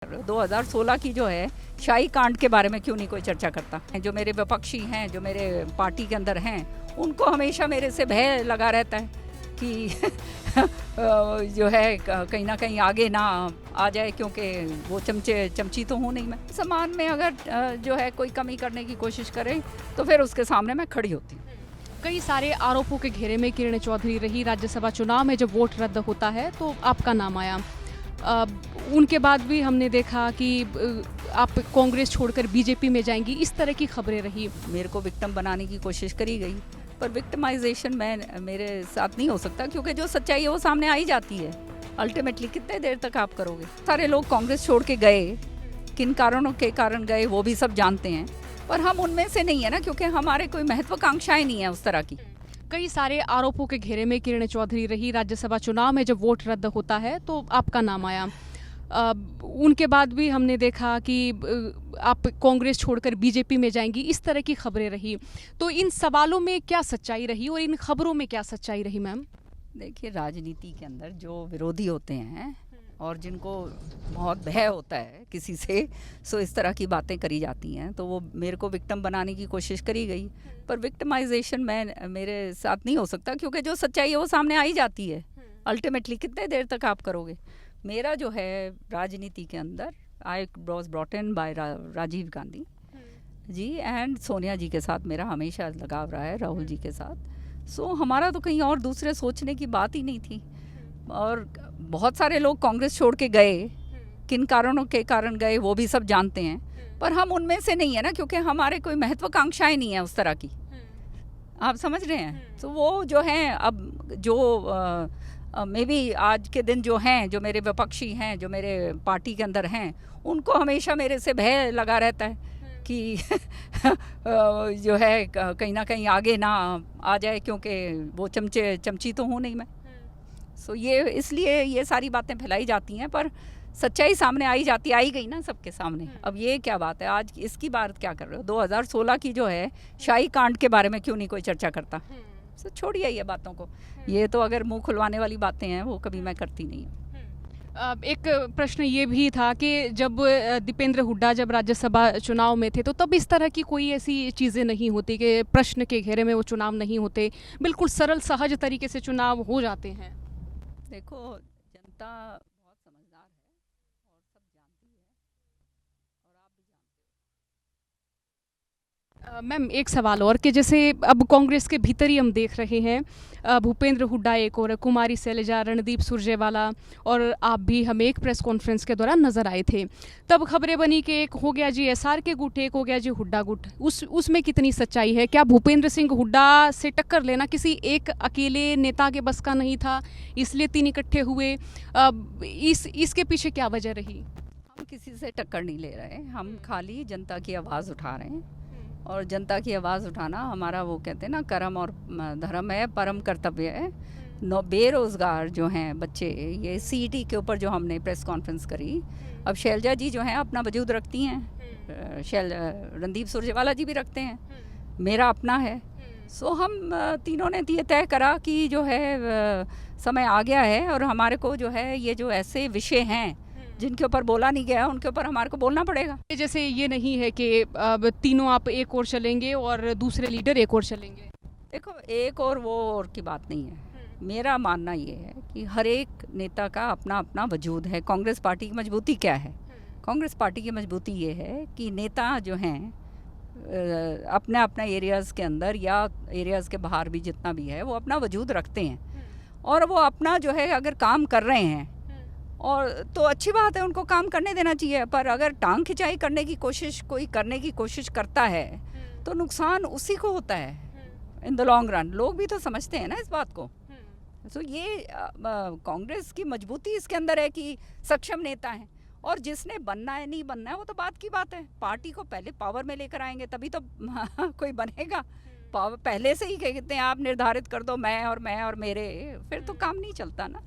2016 की जो है शाही कांड के बारे में क्यों नहीं कोई चर्चा करता। जो मेरे विपक्षी हैं, जो मेरे पार्टी के अंदर हैं, उनको हमेशा मेरे से भय लगा रहता है कि जो है कहीं ना कहीं आगे ना आ जाए, क्योंकि वो चमची तो हूँ नहीं मैं। सम्मान में अगर जो है कोई कमी करने की कोशिश करे तो फिर उसके सामने मैं खड़ी होती हूँ। कई सारे आरोपों के घेरे में किरण चौधरी रही। राज्यसभा चुनाव में जब वोट रद्द होता है तो आपका नाम आया। उनके बाद भी हमने देखा कि आप कांग्रेस छोड़कर बीजेपी में जाएंगी, इस तरह की खबरें रही। मेरे को विक्टिम बनाने की कोशिश करी गई, पर विक्टिमाइजेशन मेरे साथ नहीं हो सकता, क्योंकि जो सच्चाई है वो सामने आ ही जाती है। अल्टीमेटली कितने देर तक आप करोगे। सारे लोग कांग्रेस छोड़ के गए, किन कारणों के कारण गए वो भी सब जानते हैं, पर हम उनमें से नहीं है ना, क्योंकि हमारे कोई महत्वाकांक्षाएं नहीं है उस तरह की। कई सारे आरोपों के घेरे में किरण चौधरी रही। राज्यसभा चुनाव में जब वोट रद्द होता है तो आपका नाम आया। उनके बाद भी हमने देखा कि आप कांग्रेस छोड़कर बीजेपी में जाएंगी, इस तरह की खबरें रही। तो इन सवालों में क्या सच्चाई रही और इन खबरों में क्या सच्चाई रही मैम? देखिए, राजनीति के अंदर जो विरोधी होते हैं और जिनको बहुत भय होता है किसी से, सो इस तरह की बातें करी जाती हैं। तो वो मेरे को विक्टिम बनाने की कोशिश करी गई, पर विक्टिमाइजेशन मेरे साथ नहीं हो सकता, क्योंकि जो सच्चाई है वो सामने आ ही जाती है। अल्टीमेटली कितने देर तक आप करोगे। मेरा जो है राजनीति के अंदर, I was brought in by Rajiv Gandhi ji and Sonia ji के साथ मेरा हमेशा लगाव रहा है, राहुल जी के साथ। सो हमारा तो कहीं और दूसरे सोचने की बात ही नहीं थी। और बहुत सारे लोग कांग्रेस छोड़ के गए, किन कारणों के कारण गए वो भी सब जानते हैं, पर हम उनमें से नहीं है ना, क्योंकि हमारे कोई महत्वाकांक्षाएं नहीं है उस तरह की। आप समझ रहे हैं। तो वो जो हैं, अब जो मे बी आज के दिन जो हैं, जो मेरे विपक्षी हैं, जो मेरे पार्टी के अंदर हैं, उनको हमेशा मेरे से भय लगा रहता है कि जो है कहीं ना कहीं आगे ना आ जाए, क्योंकि वो चमची तो हूँ नहीं मैं। सो ये इसलिए ये सारी बातें फैलाई जाती हैं, पर सच्चाई सामने आई गई ना सबके सामने। अब ये क्या बात है, आज इसकी बात क्या कर रहे हो। 2016 की जो है शाही कांड के बारे में क्यों नहीं कोई चर्चा करता। सो छोड़िए ये बातों को। ये तो अगर मुंह खुलवाने वाली बातें हैं, वो कभी मैं करती नहीं हूँ। एक प्रश्न ये भी था कि जब दीपेंद्र हुड्डा जब राज्यसभा चुनाव में थे तो तब इस तरह की कोई ऐसी चीज़ें नहीं होती कि प्रश्न के घेरे में वो चुनाव नहीं होते, बिल्कुल सरल सहज तरीके से चुनाव हो जाते हैं। देखो, जनता बहुत समझदार है और सब जानती है, और आप भी जानते हो। मैम एक सवाल और कि जैसे अब कांग्रेस के भीतर ही हम देख रहे हैं, भूपेंद्र हुड्डा एक और, कुमारी शैलजा, रणदीप सुरजेवाला और आप भी हमें एक प्रेस कॉन्फ्रेंस के दौरान नजर आए थे। तब खबरें बनी कि एक हो गया जी एसआर के गुट, एक हो गया जी हुड्डा गुट। उसमें कितनी सच्चाई है? क्या भूपेंद्र सिंह हुड्डा से टक्कर लेना किसी एक अकेले नेता के बस का नहीं था, इसलिए तीन इकट्ठे हुए? इसके पीछे क्या वजह रही? हम किसी से टक्कर नहीं ले रहे, हम खाली जनता की आवाज़ उठा रहे हैं। और जनता की आवाज़ उठाना हमारा, वो कहते हैं ना, कर्म और धर्म है, परम कर्तव्य है। बेरोज़गार जो हैं बच्चे, ये सीईटी के ऊपर जो हमने प्रेस कॉन्फ्रेंस करी, अब शैलजा जी जो हैं अपना वजूद रखती हैं, रणदीप सुरजेवाला जी भी रखते हैं, मेरा अपना है। सो हम तीनों ने ये तय करा कि जो है समय आ गया है, और हमारे को जो है ये जो ऐसे विषय हैं जिनके ऊपर बोला नहीं गया, उनके ऊपर हमारे को बोलना पड़ेगा। जैसे ये नहीं है कि अब तीनों आप एक और चलेंगे और दूसरे लीडर एक और चलेंगे। देखो, एक और वो और की बात नहीं है। मेरा मानना ये है कि हर एक नेता का अपना अपना वजूद है। कांग्रेस पार्टी की मजबूती क्या है? कांग्रेस पार्टी की मजबूती ये है कि नेता जो हैं अपने अपने एरियाज़ के अंदर या एरियाज़ के बाहर भी जितना भी है, वो अपना वजूद रखते हैं, और वो अपना जो है अगर काम कर रहे हैं और तो अच्छी बात है, उनको काम करने देना चाहिए। पर अगर टांग खिंचाई करने की कोशिश करता है तो नुकसान उसी को होता है इन द लॉन्ग रन। लोग भी तो समझते हैं ना इस बात को। तो ये कांग्रेस की मजबूती इसके अंदर है कि सक्षम नेता हैं, और जिसने बनना है नहीं बनना है वो तो बात की बात है। पार्टी को पहले पावर में लेकर आएंगे तभी तो कोई बनेगा। पावर पहले से ही कहते हैं आप निर्धारित कर दो, मैं और मेरे, फिर तो काम नहीं चलता ना।